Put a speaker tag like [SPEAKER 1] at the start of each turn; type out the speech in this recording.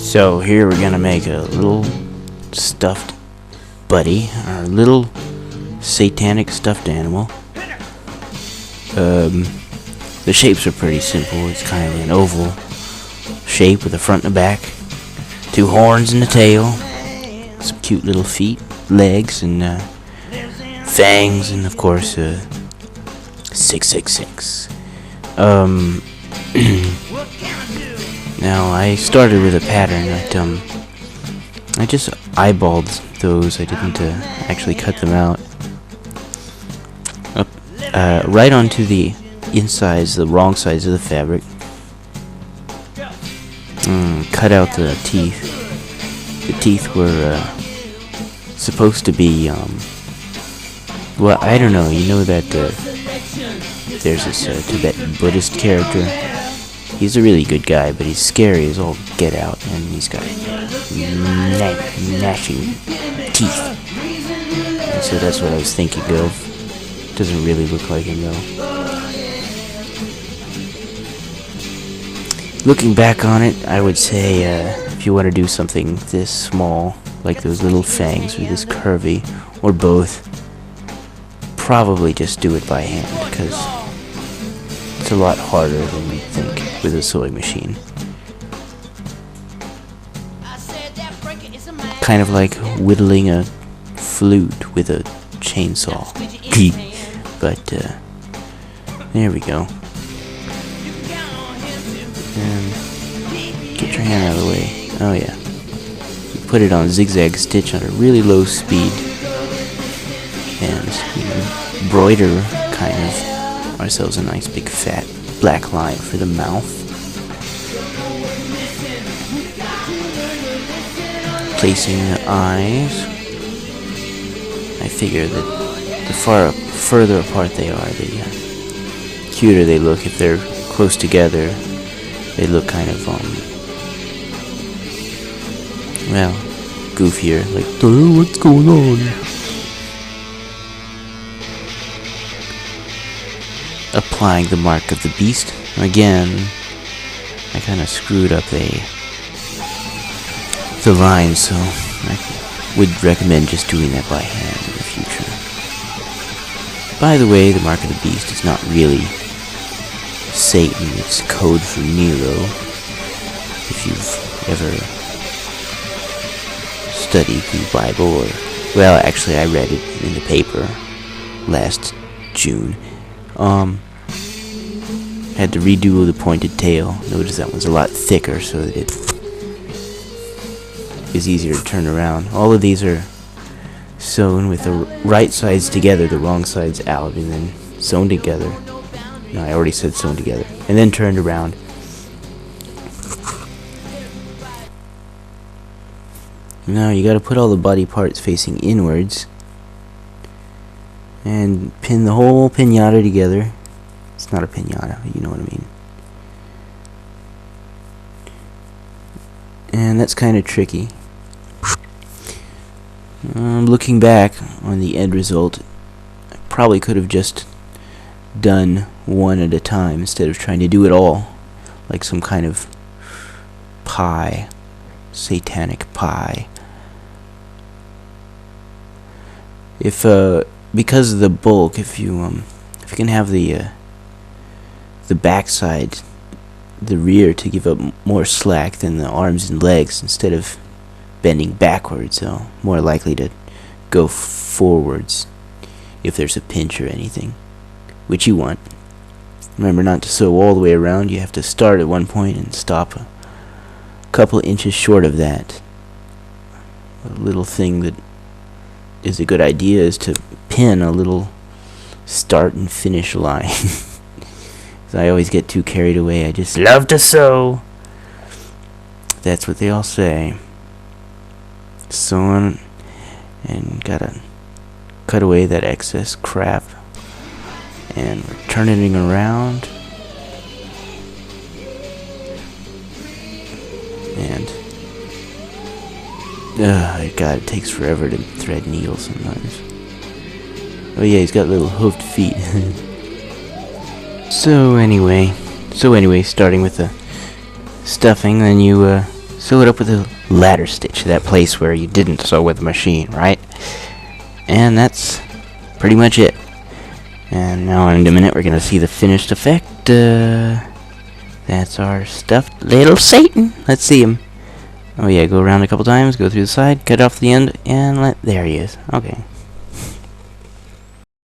[SPEAKER 1] So here we're gonna make a little stuffed buddy, our little satanic stuffed animal. The shapes are pretty simple. It's kind of an oval shape with a front and a back, two horns and a tail, some cute little feet, legs, and fangs, and of course 666. Now I started with a pattern that I just eyeballed those. I didn't actually cut them out. Right onto the insides, the wrong sides of the fabric. Cut out the teeth. The teeth were supposed to be well, I don't know. You know that there's this Tibetan Buddhist character. He's a really good guy, but he's scary as all get out, and he's got gnashing teeth. And so that's what I was thinking of. Doesn't really look like him though. Looking back on it, I would say if you want to do something this small, like those little fangs, or this curvy, or both, probably just do it by hand, because it's a lot harder than you'd think with a sewing machine. Kind of like whittling a flute with a chainsaw. But there we go. And get your hand out of the way. Oh yeah. You put it on zigzag stitch on a really low speed, and embroider kind of ourselves a nice big fat black line for the mouth. Placing the eyes. I figure that the further apart they are, the cuter they look. If they're close together, they look kind of well, goofier. Like, oh, what's going on? Applying the mark of the beast. Again, I kind of screwed up the line, so I would recommend just doing that by hand in the future. By the way, the mark of the beast is not really Satan, it's code for Nero. If you've ever studied the Bible, or, well, actually I read it in the paper last June. Had to redo the pointed tail. Notice that one's a lot thicker, so that it is easier to turn around. All of these are sewn with the right sides together, the wrong sides out, and then sewn together. No, I already said sewn together. And then turned around. Now you gotta put all the body parts facing inwards and pin the whole piñata together. It's not a piñata, but you know what I mean. And that's kind of tricky. Looking back on the end result, I probably could have just done one at a time instead of trying to do it all like some kind of pie, satanic pie. If because of the bulk, if you can have the backside, the rear, to give up more slack than the arms and legs, instead of bending backwards, so more likely to go forwards if there's a pinch or anything, which you want. Remember not to sew all the way around. You have to start at one point and stop a couple inches short of that. A little thing that is a good idea is to pin a little start and finish line. I always get too carried away. I just love to sew. That's what they all say. Sewing, and gotta cut away that excess crap, and we're turning it around, and God, it takes forever to thread needles sometimes. Oh yeah, he's got little hoofed feet. So anyway, starting with the stuffing, then you sew it up with a ladder stitch, that place where you didn't sew with the machine, right? And that's pretty much it. And now in a minute we're gonna see the finished effect. That's our stuffed Lil Satan. Let's see him. Oh yeah, go around a couple times, go through the side, cut off the end, and there he is. Okay.